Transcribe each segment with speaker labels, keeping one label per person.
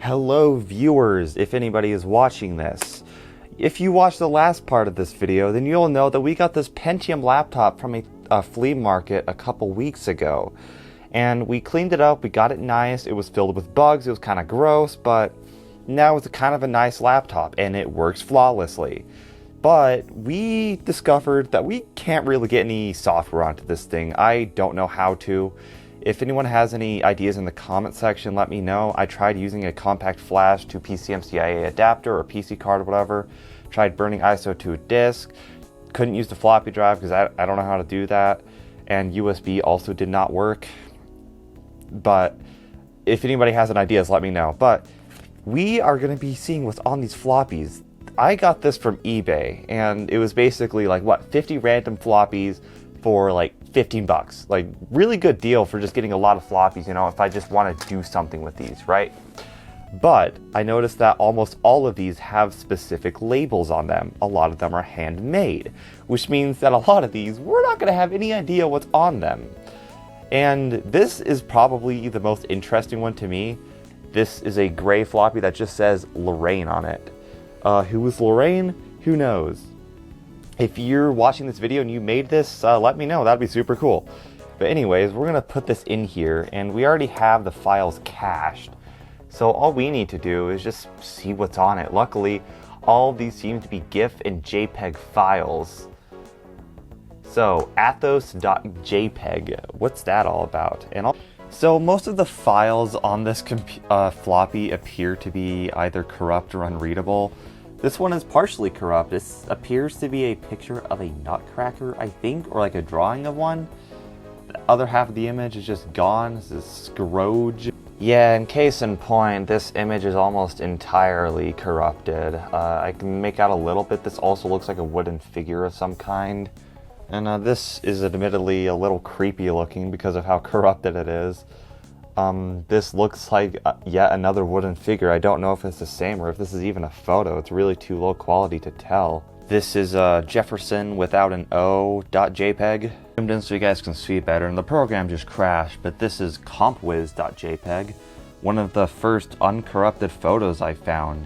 Speaker 1: Hello viewers, if anybody is watching this. If you watched the last part of this video, then you'll know that we got this Pentium laptop from a flea market a couple weeks ago. And we cleaned it up, we got it nice, it was filled with bugs, it was kind of gross, but now it's kind of a nice laptop and it works flawlessly. But we discovered that we can't really get any software onto this thing. I don't know how to. If anyone has any ideas in the comment section, let me know. I tried using a compact flash to PCMCIA adapter or PC card or whatever. Tried burning ISO to a disk. Couldn't use the floppy drive because I don't know how to do that. And USB also did not work. But if anybody has any ideas, let me know. But we are going to be seeing what's on these floppies. I got this from eBay and it was basically like, what, 50 random floppies for like 15 bucks. Like, really good deal for just getting a lot of floppies, you know, if I just want to do something with these, right? But I noticed that almost all of these have specific labels on them. A lot of them are handmade, which means that a lot of these, we're not going to have any idea what's on them. And this is probably the most interesting one to me. This is a gray floppy that just says Lorraine on it. Who is Lorraine? Who knows? If you're watching this video and you made this, let me know. That'd be super cool. But anyways, we're gonna put this in here and we already have the files cached. So all we need to do is just see what's on it. Luckily, all of these seem to be GIF and JPEG files. So athos.jpg, what's that all about? So most of the files on this floppy appear to be either corrupt or unreadable. This one is partially corrupt. This appears to be a picture of a nutcracker, I think, or like a drawing of one. The other half of the image is just gone. This is Scrooge. Yeah, in case in point, this image is almost entirely corrupted. I can make out a little bit. This also looks like a wooden figure of some kind. And this is admittedly a little creepy looking because of how corrupted it is. This looks like yet another wooden figure. I don't know if it's the same or if this is even a photo. It's really too low quality to tell. This is Jefferson without an O.jpg. Zoomed in so you guys can see better, and the program just crashed, but this is compwiz.jpg, one of the first uncorrupted photos I found.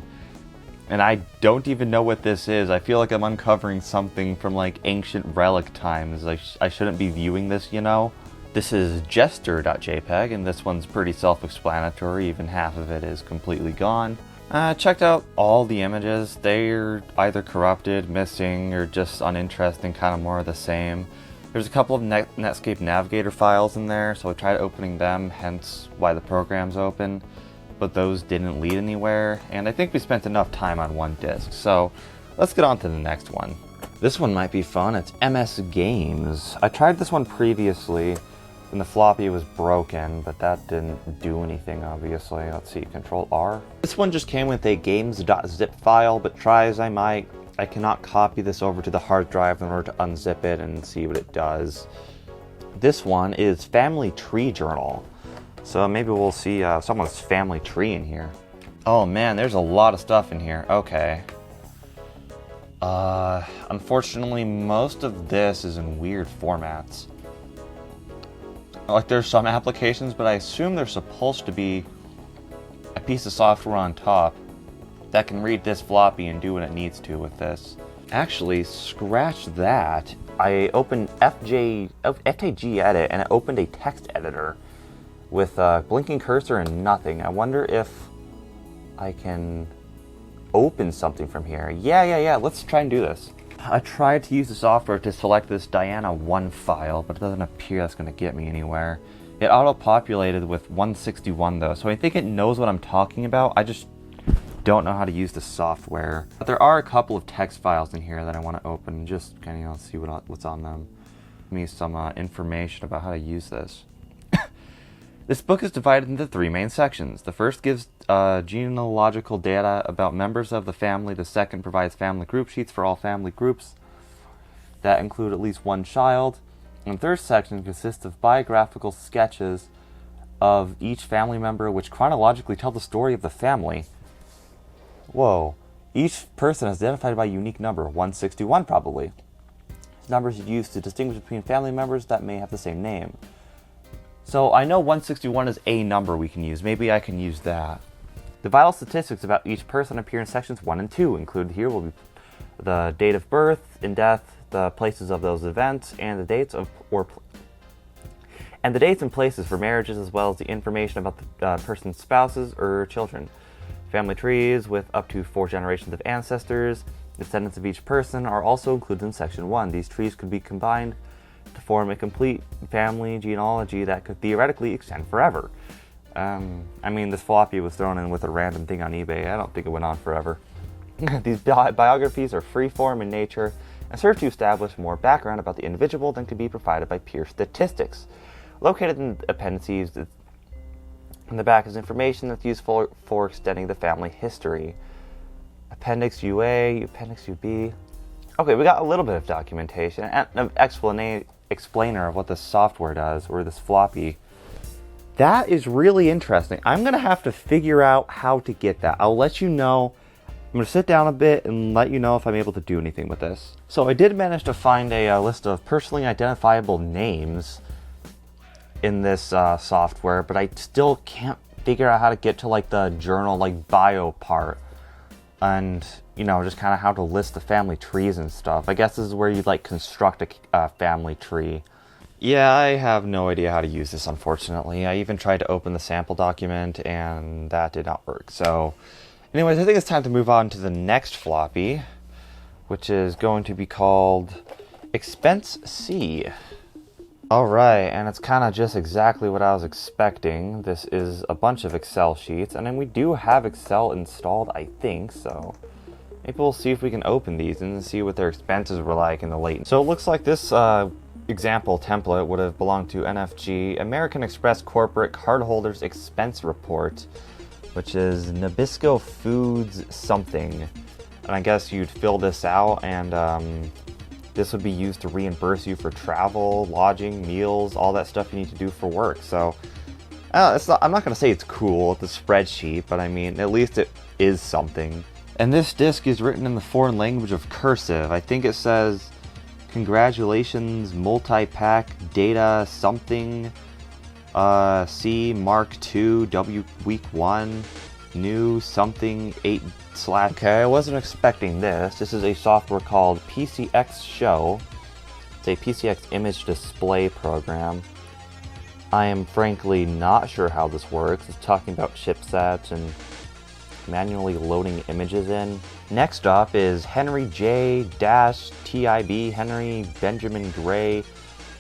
Speaker 1: And I don't even know what this is. I feel like I'm uncovering something from like ancient relic times. I shouldn't be viewing this, you know? This is jester.jpg, and this one's pretty self-explanatory. Even half of it is completely gone. Checked out all the images. They're either corrupted, missing, or just uninteresting, kind of more of the same. There's a couple of Netscape Navigator files in there, so I tried opening them, hence why the program's open. But those didn't lead anywhere, and I think we spent enough time on one disk. So let's get on to the next one. This one might be fun. It's MS Games. I tried this one previously, and the floppy was broken, but that didn't do anything, obviously. Let's see, Control R. This one just came with a games.zip file, but try as I might, I cannot copy this over to the hard drive in order to unzip it and see what it does. This one is Family Tree Journal. So maybe we'll see someone's family tree in here. Oh man, there's a lot of stuff in here. Okay. Unfortunately, most of this is in weird formats. Like, there's some applications, but I assume there's supposed to be a piece of software on top that can read this floppy and do what it needs to with this. Actually, scratch that. I opened FJG Edit and it opened a text editor with a blinking cursor and nothing. I wonder if I can open something from here. Yeah, let's try and do this. I tried to use the software to select this Diana 1 file, but it doesn't appear that's going to get me anywhere. It auto-populated with 161 though, so I think it knows what I'm talking about. I just don't know how to use the software. But there are a couple of text files in here that I want to open, just kind of see what's on them. Give me some information about how to use this. This book is divided into 3 main sections. The first gives genealogical data about members of the family. The second provides family group sheets for all family groups that include at least one child. And the third section consists of biographical sketches of each family member which chronologically tell the story of the family. Whoa. Each person is identified by a unique number, 161 probably. Numbers are used to distinguish between family members that may have the same name. So I know 161 is a number we can use. Maybe I can use that. The vital statistics about each person appear in sections 1 and 2. Included here will be the date of birth and death, the places of those events, and the dates and places for marriages, as well as the information about the person's spouses or children. Family trees with up to 4 generations of ancestors, descendants of each person, are also included in section 1. These trees could be combined to form a complete family genealogy that could theoretically extend forever. I mean, this floppy was thrown in with a random thing on eBay. I don't think it went on forever. These biographies are free-form in nature and serve to establish more background about the individual than could be provided by pure statistics. Located in appendices in the back is information that's useful for extending the family history. Appendix UA, Appendix UB. Okay, we got a little bit of documentation and an explainer of what this software does, or this floppy. That is really interesting. I'm going to have to figure out how to get that. I'll let you know. I'm going to sit down a bit and let you know if I'm able to do anything with this. So I did manage to find a list of personally identifiable names in this software, but I still can't figure out how to get to like the journal, like bio part, and just kind of how to list the family trees and stuff. I guess this is where you like construct a family tree. Yeah, I have no idea how to use this, unfortunately. I even tried to open the sample document and that did not work. So anyways, I think it's time to move on to the next floppy, which is going to be called Expense C. Alright, and it's kind of just exactly what I was expecting. This is a bunch of Excel sheets, and then we do have Excel installed, I think, so maybe we'll see if we can open these and see what their expenses were like in the late. So it looks like this example template would have belonged to NFG, American Express Corporate Cardholders Expense Report, which is Nabisco Foods something. And I guess you'd fill this out and this would be used to reimburse you for travel, lodging, meals, all that stuff you need to do for work. So I'm not going to say it's cool, the spreadsheet, but I mean, at least it is something. And this disk is written in the foreign language of cursive. I think it says, congratulations, multi-pack, data, something, C, Mark II, W, week 1, new, something, 8/. Okay, I wasn't expecting this. This is a software called PCX Show. It's a PCX image display program. I am frankly not sure how this works. It's talking about chipsets and manually loading images in. Next up is Henry J-TIB, Henry Benjamin Gray,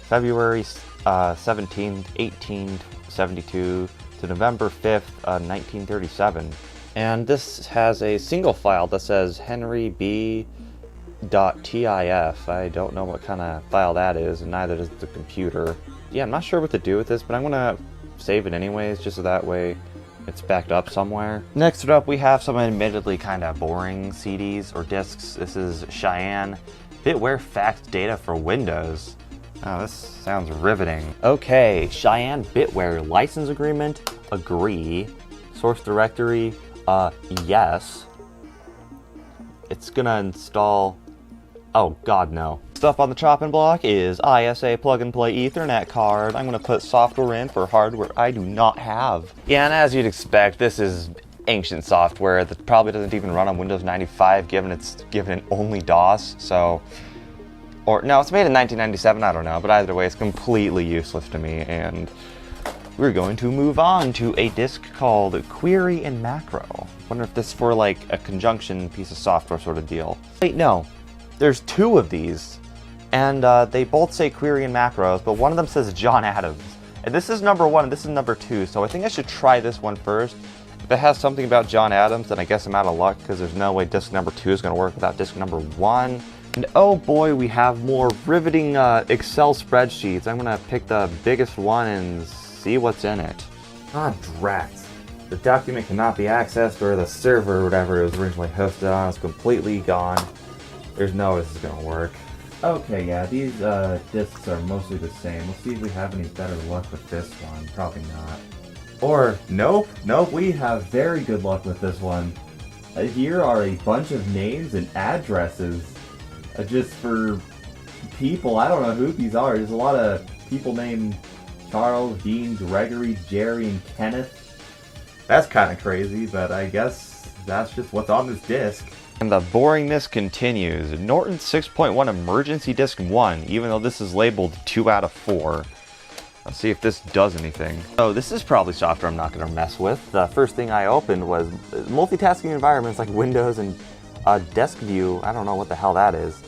Speaker 1: February 17th, 1872 to November 5th, 1937. And this has a single file that says henryb.tif. I don't know what kind of file that is, and neither does the computer. Yeah, I'm not sure what to do with this, but I'm going to save it anyways, just so that way it's backed up somewhere. Next up, we have some admittedly kind of boring CDs or discs. This is Cheyenne Bitware Fax Data for Windows. Oh, this sounds riveting. Okay, Cheyenne Bitware License Agreement, agree. Source directory, yes. It's gonna install, oh god no. Stuff on the chopping block is ISA plug and play Ethernet card. I'm gonna put software in for hardware I do not have. Yeah, and as you'd expect, this is ancient software that probably doesn't even run on Windows 95 given only DOS, so, or no, it's made in 1997, I don't know, but either way, it's completely useless to me, and we're going to move on to a disk called Query and Macro. Wonder if this is for like a conjunction piece of software sort of deal. Wait, no. There's 2 of these, and they both say Query and Macros, but one of them says John Adams. And this is number 1 and this is number 2, so I think I should try this one first. If it has something about John Adams, then I guess I'm out of luck, because there's no way disk number 2 is going to work without disk number 1. And oh boy, we have more riveting Excel spreadsheets. I'm going to pick the biggest one and see what's in it. Ah, drat. The document cannot be accessed, or the server or whatever it was originally hosted on is completely gone. There's no way this is going to work. Okay, yeah, these disks are mostly the same. Let's see if we have any better luck with this one. Probably not. Or, nope, we have very good luck with this one. Here are a bunch of names and addresses just for people. I don't know who these are. There's a lot of people named Charles, Dean, Gregory, Jerry, and Kenneth. That's kind of crazy, but I guess that's just what's on this disc. And the boringness continues. Norton 6.1 Emergency Disc 1, even though this is labeled 2 out of 4. Let's see if this does anything. Oh, this is probably software I'm not going to mess with. The first thing I opened was multitasking environments like Windows and Desk View. I don't know what the hell that is.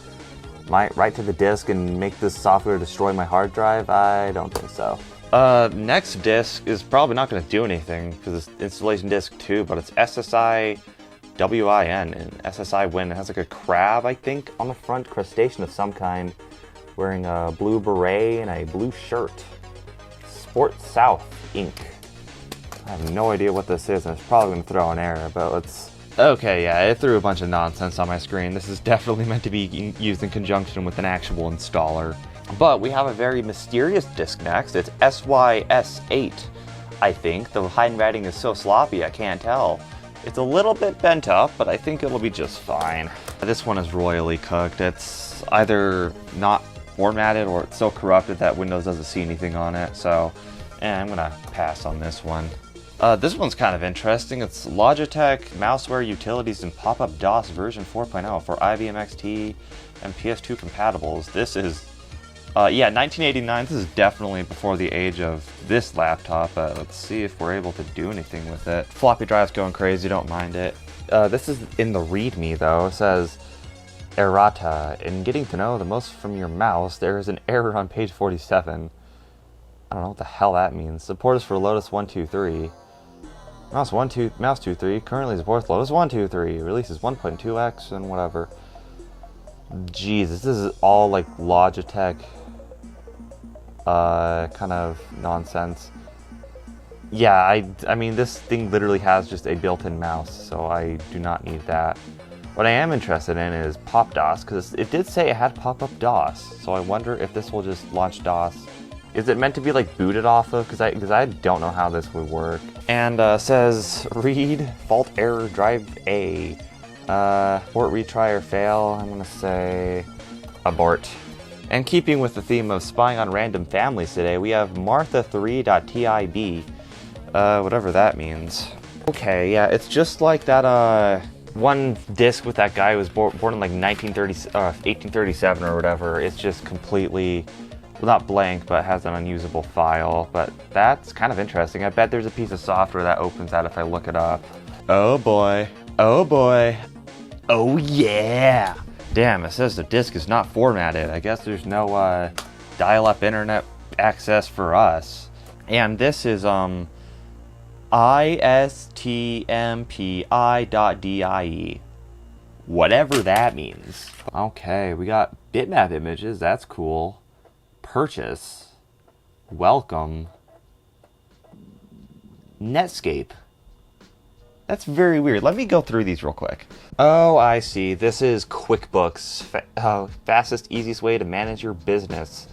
Speaker 1: Might write to the disk and make this software destroy my hard drive? I don't think so. Next disk is probably not going to do anything because it's installation disk 2, but it's SSI WIN and SSI Win. It has like a crab, I think, on the front, crustacean of some kind, wearing a blue beret and a blue shirt. Sport South Inc. I have no idea what this is, and it's probably going to throw an error, but let's... Okay, yeah, it threw a bunch of nonsense on my screen. This is definitely meant to be used in conjunction with an actual installer. But we have a very mysterious disk next. It's SYS8, I think. The handwriting is so sloppy, I can't tell. It's a little bit bent up, but I think it'll be just fine. This one is royally cooked. It's either not formatted or it's so corrupted that Windows doesn't see anything on it. So, I'm gonna pass on this one. This one's kind of interesting. It's Logitech Mouseware Utilities and Pop-Up DOS version 4.0 for IBM XT and PS2 compatibles. This is, yeah, 1989. This is definitely before the age of this laptop. Let's see if we're able to do anything with it. Floppy drive's going crazy, don't mind it. This is in the README though. It says, errata. In getting to know the most from your mouse, there is an error on page 47. I don't know what the hell that means. Support is for Lotus 123. Mouse 2.3 currently supports Lotus 123. Releases 1.2x and whatever. Jeez, this is all like Logitech kind of nonsense. Yeah, I mean, this thing literally has just a built-in mouse, so I do not need that. What I am interested in is Pop DOS, because it did say it had pop-up DOS, so I wonder if this will just launch DOS. Is it meant to be like booted off of? Because I don't know how this would work. And says read fault error drive A. Abort, retry, or fail. I'm gonna say abort. And keeping with the theme of spying on random families today, we have Martha3.tib. Whatever that means. Okay, yeah, it's just like that one disc with that guy who was born in like 1837 or whatever. It's just completely, well, not blank, but has an unusable file. But that's kind of interesting. I bet there's a piece of software that opens that if I look it up. Oh boy. Oh boy. Oh yeah. Damn, it says the disk is not formatted. I guess there's no dial-up internet access for us. And this is istmpi.die. Whatever that means. Okay, we got bitmap images. That's cool. Purchase. Welcome. Netscape. That's very weird. Let me go through these real quick. Oh, I see. This is QuickBooks. Fastest, easiest way to manage your business.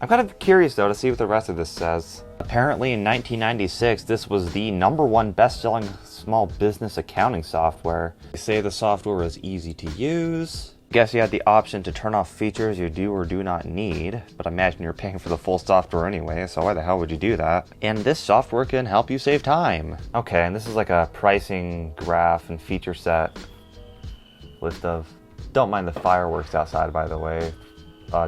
Speaker 1: I'm kind of curious, though, to see what the rest of this says. Apparently, in 1996, this was the #1 best-selling small business accounting software. They say the software is easy to use. I guess you had the option to turn off features you do or do not need, but imagine you're paying for the full software anyway, so why the hell would you do that? And this software can help you save time. Okay, and this is like a pricing graph and feature set list of... Don't mind the fireworks outside, by the way.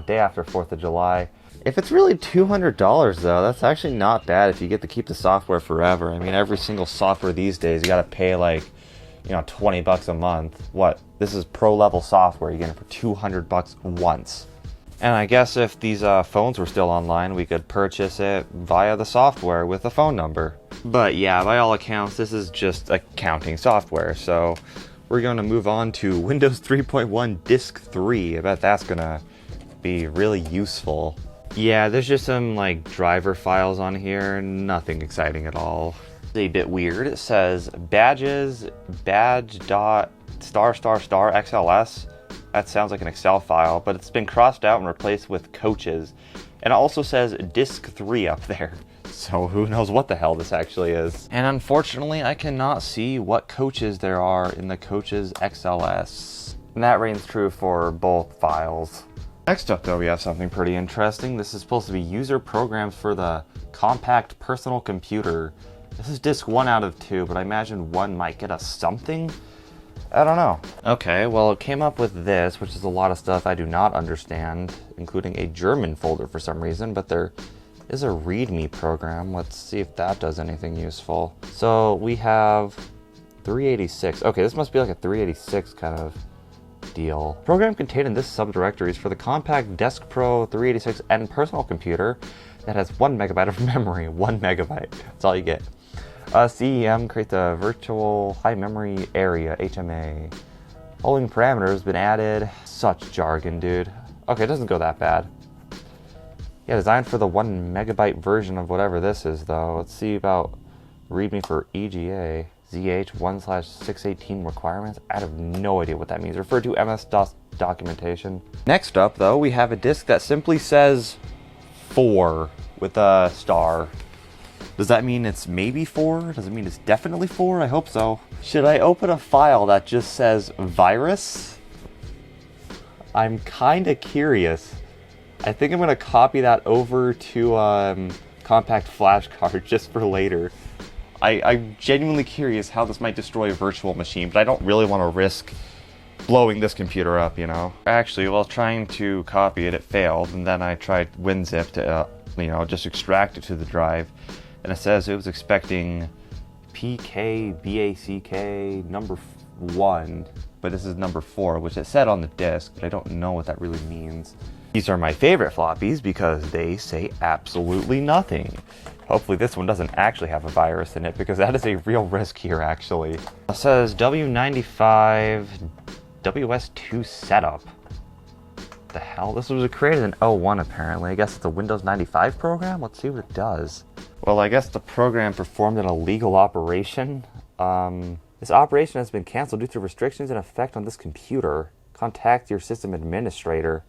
Speaker 1: Day after 4th of July. If it's really $200 though, that's actually not bad if you get to keep the software forever. I mean, every single software these days, you gotta pay like, you know, $20 a month. What? This is pro level software. You get it for $200 once. And I guess if these phones were still online, we could purchase it via the software with a phone number. But yeah, by all accounts, this is just accounting software. So we're going to move on to Windows 3.1 Disk 3. I bet that's going to be really useful. Yeah, there's just some like driver files on here. Nothing exciting at all. It's a bit weird. It says badges, badge.****XLS. That sounds like an Excel file, but it's been crossed out and replaced with coaches. And it also says Disk 3 up there. So who knows what the hell this actually is. And unfortunately, I cannot see what coaches there are in the coaches XLS. And that reigns true for both files. Next up though, we have something pretty interesting. This is supposed to be user programs for the compact personal computer. This is disc 1 out of 2, but I imagine 1 might get us something? I don't know. Okay, well, it came up with this, which is a lot of stuff I do not understand, including a German folder for some reason, but there is a README program. Let's see if that does anything useful. So we have 386. Okay, this must be like a 386 kind of deal. Program contained in this subdirectory is for the compact Desk Pro 386 and personal computer that has 1 megabyte of memory. 1 megabyte. That's all you get. CEM creates a virtual high memory area, HMA. Following parameters has been added. Such jargon, dude. Okay, it doesn't go that bad. Yeah, designed for the 1 megabyte version of whatever this is, though. Let's see about README for EGA. ZH1/618 requirements. I have no idea what that means. Refer to MS-DOS documentation. Next up, though, we have a disk that simply says 4 with a star. Does that mean it's maybe 4? Does it mean it's definitely 4? I hope so. Should I open a file that just says virus? I'm kind of curious. I think I'm going to copy that over to compact flash card just for later. I'm genuinely curious how this might destroy a virtual machine, but I don't really want to risk blowing this computer up, you know? Actually, while trying to copy it, it failed, and then I tried WinZip to, just extract it to the drive, and it says it was expecting PKBACK number 1, but this is number 4, which it said on the disk, but I don't know what that really means. These are my favorite floppies because they say absolutely nothing. Hopefully this one doesn't actually have a virus in it, because that is a real risk here, actually. It says W95 WS2 setup. The hell? This was created in 01 apparently. I guess it's a Windows 95 program? Let's see what it does. Well, I guess the program performed an illegal operation. This operation has been canceled due to restrictions in effect on this computer. Contact your system administrator.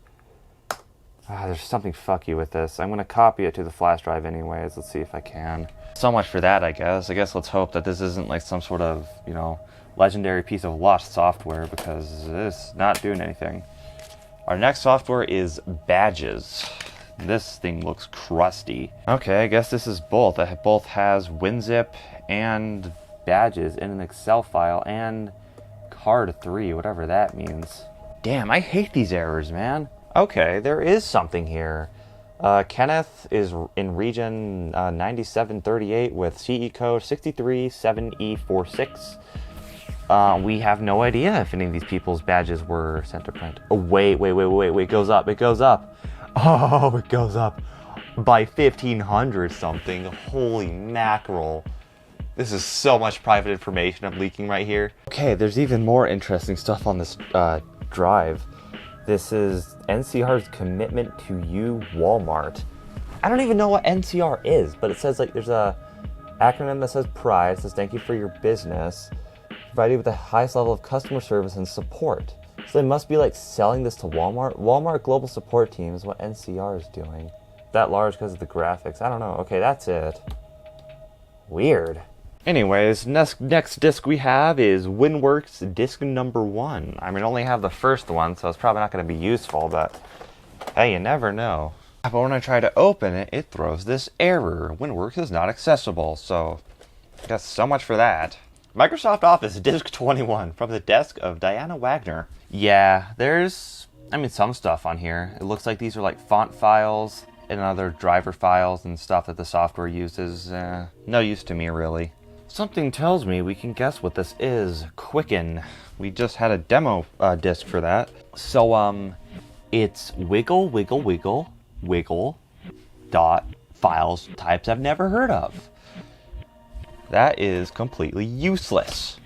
Speaker 1: There's something fucky with this. I'm going to copy it to the flash drive anyways. Let's see if I can. So much for that, I guess. I guess let's hope that this isn't like some sort of, legendary piece of lost software, because it's not doing anything. Our next software is Badges. This thing looks crusty. Okay, I guess this is both. It both has WinZip and Badges in an Excel file and card 3, whatever that means. Damn, I hate these errors, man. Okay, there is something here. Kenneth is in region 9738 with CE code 637E46. We have no idea if any of these people's badges were sent to print. Oh, wait, it goes up, it goes up. Oh, it goes up by 1,500 something. Holy mackerel. This is so much private information I'm leaking right here. Okay, there's even more interesting stuff on this drive. This is NCR's commitment to you, Walmart. I don't even know what NCR is, but it says there's a acronym that says PRIDE. It says thank you for your business. Provide you with the highest level of customer service and support. So they must be selling this to Walmart. Walmart Global Support Team is what NCR is doing. That large because of the graphics. I don't know. Okay, that's it. Weird. Anyways, next disc we have is WinWorks disc number 1. I mean, I only have the first one, so it's probably not going to be useful, but hey, you never know. But when I try to open it, it throws this error. WinWorks is not accessible, so I guess so much for that. Microsoft Office disc 21 from the desk of Diana Wagner. Yeah, there's, some stuff on here. It looks like these are font files and other driver files and stuff that the software uses. No use to me, really. Something tells me we can guess what this is. Quicken. We just had a demo disc for that. So, it's wiggle dot files types I've never heard of. That is completely useless.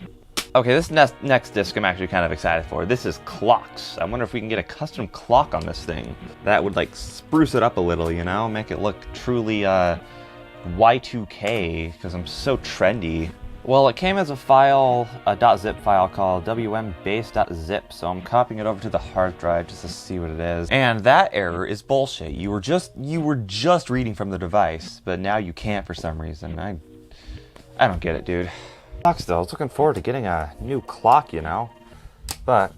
Speaker 1: Okay, this next disc I'm actually kind of excited for. This is clocks. I wonder if we can get a custom clock on this thing. That would spruce it up a little, make it look truly Y2K, because I'm so trendy. Well, it came as a file, a .zip file called wmbase.zip, so I'm copying it over to the hard drive just to see what it is. And that error is bullshit. You were just reading from the device, but now you can't for some reason. I don't get it, dude. Clocks though, I was looking forward to getting a new clock, But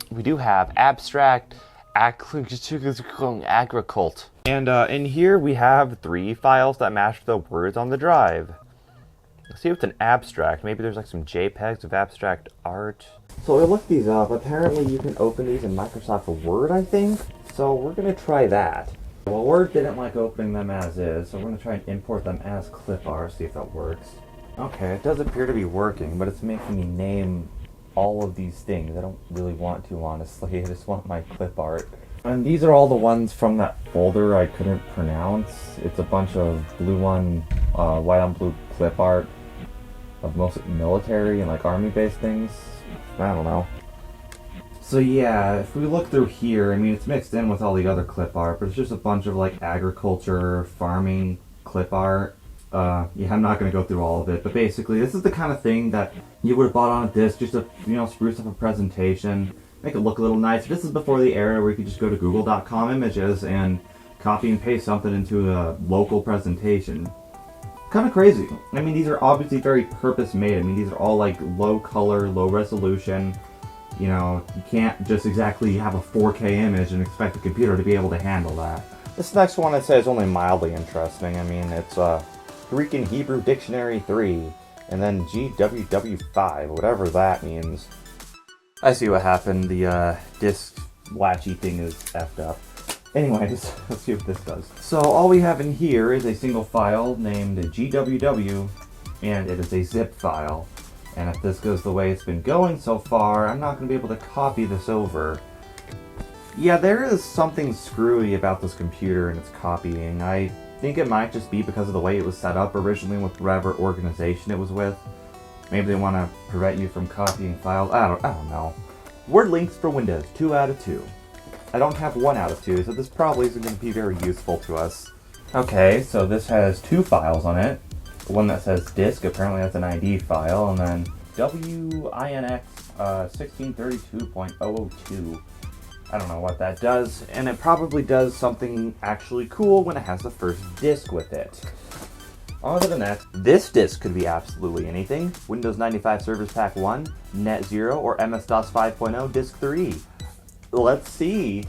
Speaker 1: we do have abstract agricult. And in here we have 3 files that match the words on the drive. Let's see if it's an abstract. Maybe there's like some JPEGs of abstract art. So I looked these up. Apparently you can open these in Microsoft Word, I think. So we're going to try that. Well, Word didn't like opening them as is, so we're going to try and import them as clip art, see if that works. Okay, it does appear to be working, but it's making me name all of these things. I don't really want to, honestly. I just want my clip art. And these are all the ones from that folder I couldn't pronounce. It's a bunch of blue on, white on blue clip art of mostly military and like army-based things. I don't know. So yeah, if we look through here, I mean, it's mixed in with all the other clip art, but it's just a bunch of like agriculture, farming clip art. Yeah, I'm not going to go through all of it, but basically this is the kind of thing that you would have bought on a disc just to, you know, spruce up a presentation, make it look a little nice. This is before the era where you could just go to google.com images and copy and paste something into a local presentation. Kind of crazy. I mean, these are obviously very purpose made. I mean, these are all like low color, low resolution. You know, you can't just exactly have a 4K image and expect the computer to be able to handle that. This next one I'd say is only mildly interesting. I mean, it's Greek and Hebrew Dictionary 3, and then GWW5, whatever that means. I see what happened. The disk latchy thing is effed up. Anyways, let's see what this does. So all we have in here is a single file named GWW, and it is a zip file. And if this goes the way it's been going so far, I'm not going to be able to copy this over. Yeah, there is something screwy about this computer and its copying. I think it might just be because of the way it was set up originally with whatever organization it was with. Maybe they want to prevent you from copying files. I don't know. Word links for Windows, 2 out of 2. I don't have 1 out of 2, so this probably isn't going to be very useful to us. Okay, so this has 2 files on it. The one that says disk, apparently that's an ID file, and then WINX 1632.002. I don't know what that does, and it probably does something actually cool when it has the first disk with it. Other than that, this disk could be absolutely anything. Windows 95 Service Pack 1, Net 0, or MS-DOS 5.0 Disk 3. Let's see.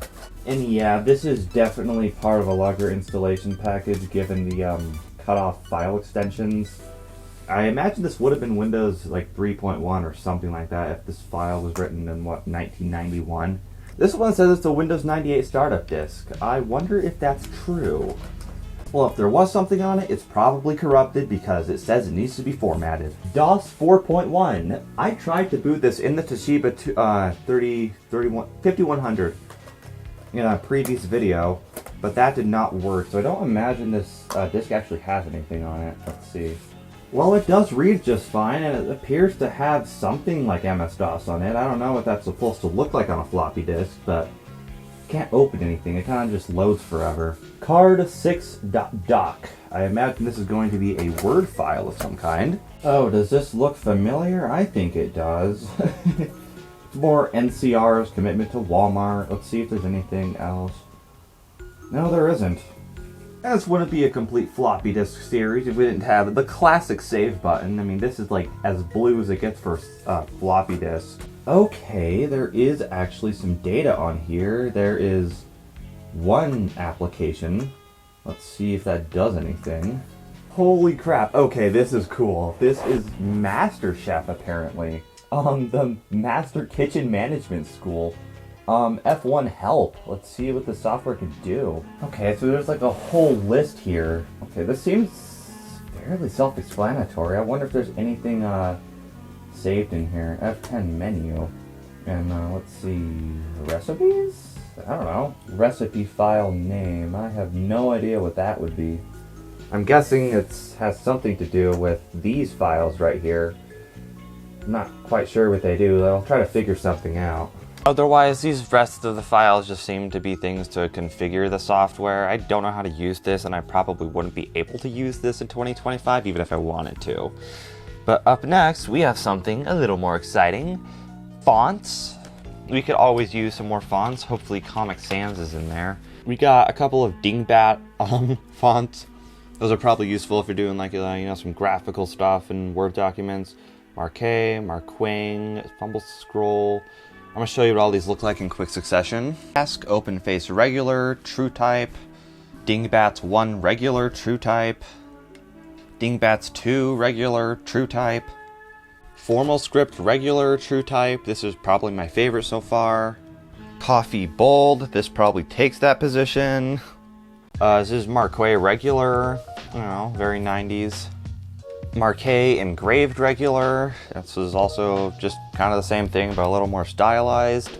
Speaker 1: And yeah, this is definitely part of a larger installation package given the cut-off file extensions. I imagine this would have been Windows like 3.1 or something like that if this file was written in, what, 1991. This one says it's a Windows 98 startup disk. I wonder if that's true. Well, if there was something on it, it's probably corrupted because it says it needs to be formatted. DOS 4.1. I tried to boot this in the Toshiba 5100 in a previous video, but that did not work, so I don't imagine this disk actually has anything on it. Let's see. Well, it does read just fine, and it appears to have something like MS-DOS on it. I don't know what that's supposed to look like on a floppy disk, but can't open anything. It kind of just loads forever. Card6.doc. I imagine this is going to be a Word file of some kind. Oh, does this look familiar? I think it does. More NCR's commitment to Walmart. Let's see if there's anything else. No, there isn't. And this wouldn't be a complete floppy disk series if we didn't have the classic save button. I mean, this is like as blue as it gets for floppy disk. Okay, there is actually some data on here. There is one application. Let's see if that does anything. Holy crap. Okay, this is cool. This is MasterChef, apparently. The Master Kitchen Management School. F1 help. Let's see what the software can do. Okay, so there's like a whole list here. Okay, this seems fairly self-explanatory. I wonder if there's anything saved in here. F10 menu. And let's see, recipes? I don't know. Recipe file name. I have no idea what that would be. I'm guessing it has something to do with these files right here. I'm not quite sure what they do. I'll try to figure something out. Otherwise, these rest of the files just seem to be things to configure the software. I don't know how to use this, and I probably wouldn't be able to use this in 2025, even if I wanted to. But up next, we have something a little more exciting. Fonts. We could always use some more fonts. Hopefully Comic Sans is in there. We got a couple of Dingbat fonts. Those are probably useful if you're doing like some graphical stuff in Word documents. Marquee, Marquang, Fumble Scroll. I'm going to show you what all these look like in quick succession. Ask, Open Face Regular, True Type, Dingbats 1 Regular, True Type, Dingbats 2, regular, true type. Formal script, regular, true type. This is probably my favorite so far. Coffee bold, this probably takes that position. This is Marquet regular, you know, very 90s. Marquet engraved regular, this is also just kind of the same thing, but a little more stylized.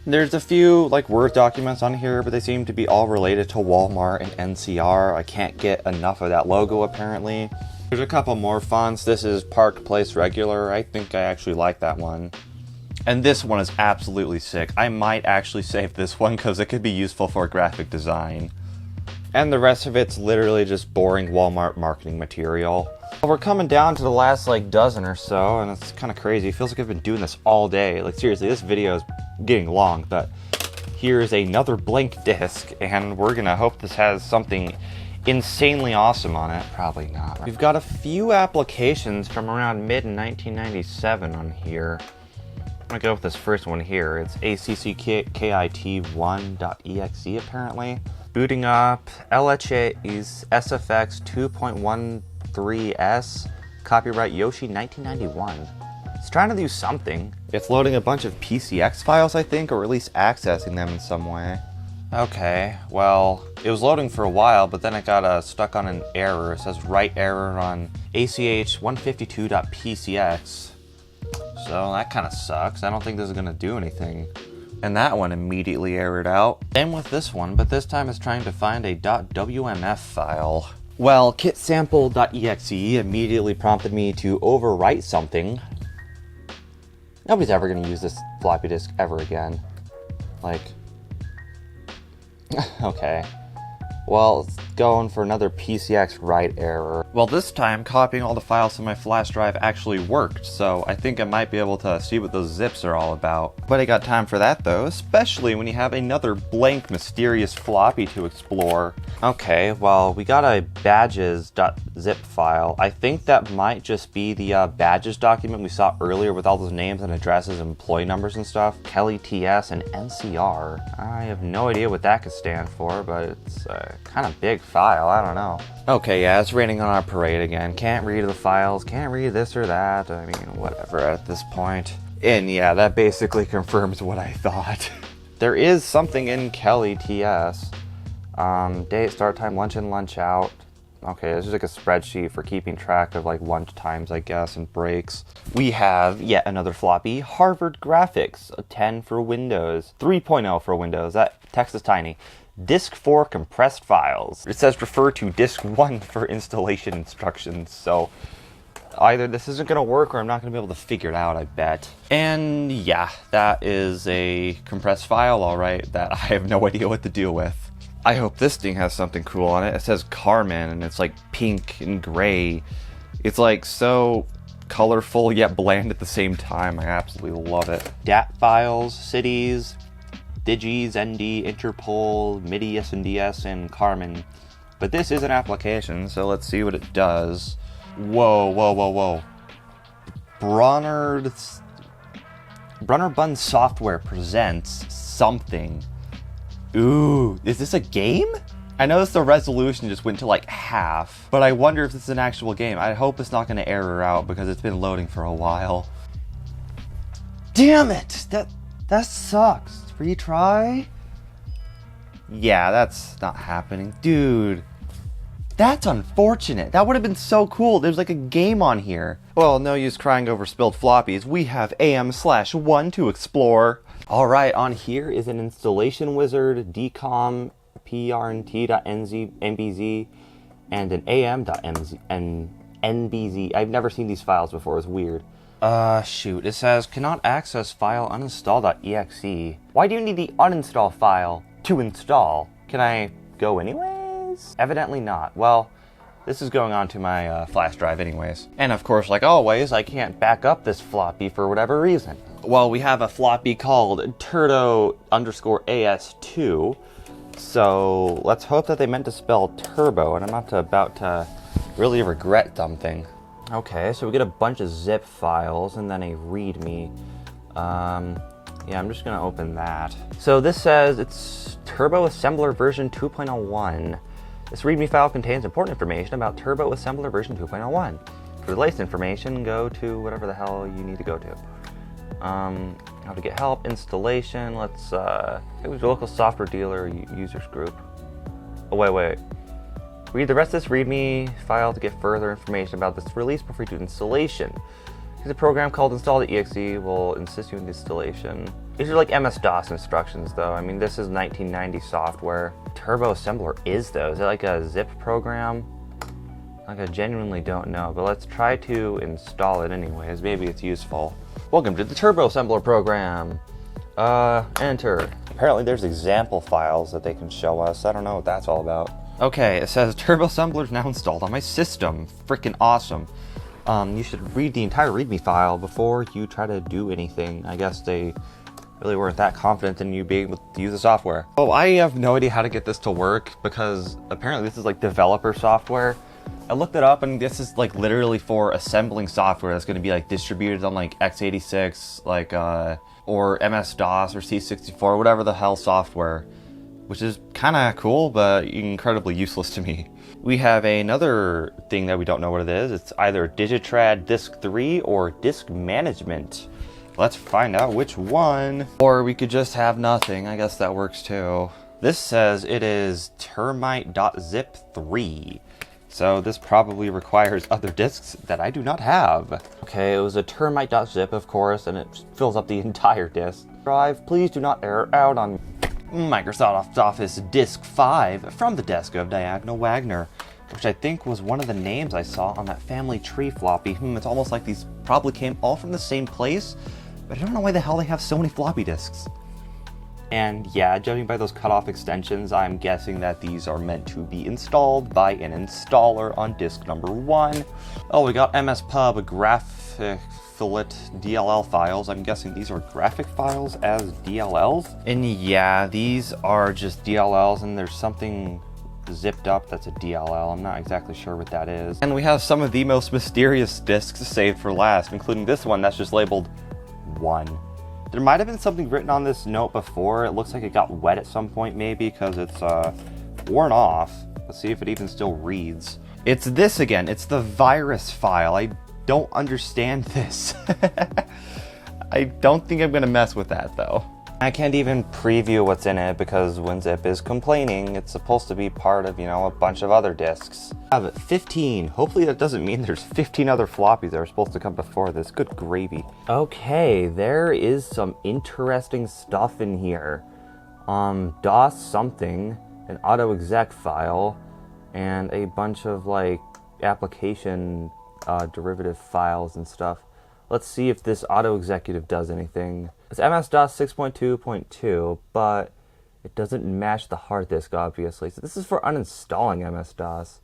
Speaker 1: There's a few like Word documents on here, but they seem to be all related to Walmart and NCR. I can't get enough of that logo apparently. There's a couple more fonts. This is Park Place regular. I think I actually like that one. And this one is absolutely sick. I might actually save this one because it could be useful for graphic design. And the rest of it's literally just boring Walmart marketing material. Well, we're coming down to the last like dozen or so, and it's kind of crazy. It feels like I've been doing this all day. Like seriously, this video is getting long, but here's another blank disc, and we're gonna hope this has something insanely awesome on it. Probably not. We've got a few applications from around mid-1997 on here. I'm gonna go with this first one here. It's ACCKIT1.exe apparently. Booting up LHA's SFX 2.13S, copyright Yoshi 1991. It's trying to do something. It's loading a bunch of PCX files, I think, or at least accessing them in some way. Okay, well, it was loading for a while, but then it got stuck on an error. It says write error on ACH 152.pcx. So that kind of sucks. I don't think this is gonna do anything. And that one immediately errored out. Same with this one, but this time it's trying to find a .wmf file. Well, kitsample.exe immediately prompted me to overwrite something. Nobody's ever gonna use this floppy disk ever again. Like, okay. Well, it's going for another PCX write error. Well, this time copying all the files to my flash drive actually worked, so I think I might be able to see what those zips are all about. But I got time for that though, especially when you have another blank mysterious floppy to explore. Okay, well, we got a badges.zip file. I think that might just be the badges document we saw earlier with all those names and addresses and employee numbers and stuff. Kelly TS and NCR. I have no idea what that could stand for, but it's kind of big file, I don't know. Okay, yeah, it's raining on our parade again. Can't read the files, can't read this or that. I mean, whatever at this point. And yeah, that basically confirms what I thought. There is something in Kelly TS. Date, start time, lunch in, lunch out. Okay, this is like a spreadsheet for keeping track of like lunch times, I guess, and breaks. We have yet another floppy, Harvard Graphics, a 10 for Windows, 3.0 for Windows. That text is tiny. Disk 4 compressed files. It says refer to disk 1 for installation instructions, so either this isn't going to work or I'm not going to be able to figure it out, I bet. And yeah, that is a compressed file, alright, that I have no idea what to deal with. I hope this thing has something cool on it. It says Carmen, and it's like pink and gray. It's like so colorful yet bland at the same time. I absolutely love it. DAT files, cities, Digis, ND, Interpol, MIDI, SNDS, and Carmen. But this is an application, so let's see what it does. Whoa, whoa, whoa, whoa. Brunner Software presents something. Ooh, is this a game? I noticed the resolution just went to like half, but I wonder if this is an actual game. I hope it's not going to error out because it's been loading for a while. Damn it! That sucks. Retry? Yeah, that's not happening. Dude, that's unfortunate. That would have been so cool. There's like a game on here. Well, no use crying over spilled floppies. We have AM/1 to explore. All right, on here is an installation wizard, dcom prnt.nbz, and an am.nbz. I've never seen these files before. It's weird. Shoot. It says cannot access file uninstall.exe. Why do you need the uninstall file to install? Can I go anyways? Evidently not. Well, this is going on to my flash drive anyways. And of course, like always, I can't back up this floppy for whatever reason. Well, we have a floppy called turdo_as2. So let's hope that they meant to spell turbo, and I'm not about to really regret something. Okay, so we get a bunch of zip files and then a readme. Yeah, I'm just gonna open that. So this says it's Turbo Assembler version 2.01. This README file contains important information about Turbo Assembler version 2.01. For the latest information, go to whatever the hell you need to go to. How to get help, installation, let's go to your local software dealer users group. Oh, wait. Read the rest of this README file to get further information about this release before you do installation. There's a program called install.exe will assist you in installation. These are like MS-DOS instructions though. I mean, this is 1990 software. Turbo Assembler is though. Is it like a zip program? Like, I genuinely don't know, but let's try to install it anyways. Maybe it's useful. Welcome to the Turbo Assembler program. Enter. Apparently there's example files that they can show us. I don't know what that's all about. Okay, it says Turbo Assembler is now installed on my system. Freaking awesome. You should read the entire README file before you try to do anything. I guess they really weren't that confident in you being able to use the software. Oh, I have no idea how to get this to work because apparently this is like developer software. I looked it up and this is like literally for assembling software that's going to be like distributed on like x86, like or MS-DOS or C64, whatever the hell software, which is kind of cool but incredibly useless to me. We have another thing that we don't know what it is. It's either Digitrad Disk 3 or Disk Management. Let's find out which one. Or we could just have nothing. I guess that works too. This says it is termite.zip 3. So this probably requires other disks that I do not have. Okay, it was a termite.zip, of course, and it fills up the entire disk drive. Please do not error out on Microsoft Office Disk 5 from the desk of Diagonal Wagner, which I think was one of the names I saw on that family tree floppy. It's almost like these probably came all from the same place, but I don't know why the hell they have so many floppy disks. And yeah, judging by those cutoff extensions, I'm guessing that these are meant to be installed by an installer on disk number 1. Oh, we got MSPub graphic fillet DLL files. I'm guessing these are graphic files as DLLs. And yeah, these are just DLLs and there's something zipped up that's a DLL. I'm not exactly sure what that is. And we have some of the most mysterious disks saved for last, including this one that's just labeled 1. There might have been something written on this note before. It looks like it got wet at some point maybe because it's worn off. Let's see if it even still reads. It's this again. It's the virus file. I don't understand this. I don't think I'm gonna mess with that though. I can't even preview what's in it because WinZip is complaining it's supposed to be part of, a bunch of other disks. I have 15. Hopefully that doesn't mean there's 15 other floppies that are supposed to come before this. Good gravy. Okay, there is some interesting stuff in here. DOS something, an autoexec file, and a bunch of like application derivative files and stuff. Let's see if this auto executive does anything. It's MS-DOS 6.2.2, but it doesn't match the hard disk, obviously. So this is for uninstalling MS-DOS.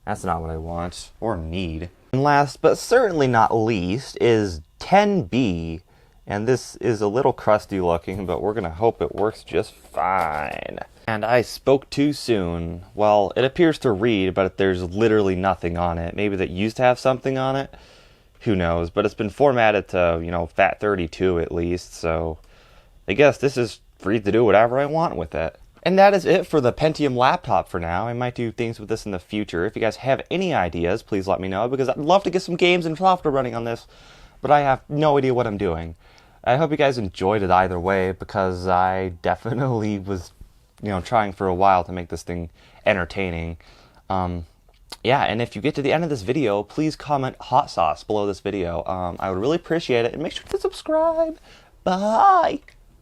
Speaker 1: That's not what I want or need. And last, but certainly not least, is 10B. And this is a little crusty looking, but we're gonna hope it works just fine. And I spoke too soon. Well, it appears to read, but there's literally nothing on it. Maybe that used to have something on it. Who knows, but it's been formatted to, FAT32 at least, so I guess this is free to do whatever I want with it. And that is it for the Pentium laptop for now. I might do things with this in the future. If you guys have any ideas, please let me know, because I'd love to get some games and software running on this, but I have no idea what I'm doing. I hope you guys enjoyed it either way, because I definitely was, trying for a while to make this thing entertaining. Yeah, and if you get to the end of this video, please comment hot sauce below this video. I would really appreciate it, and make sure to subscribe. Bye!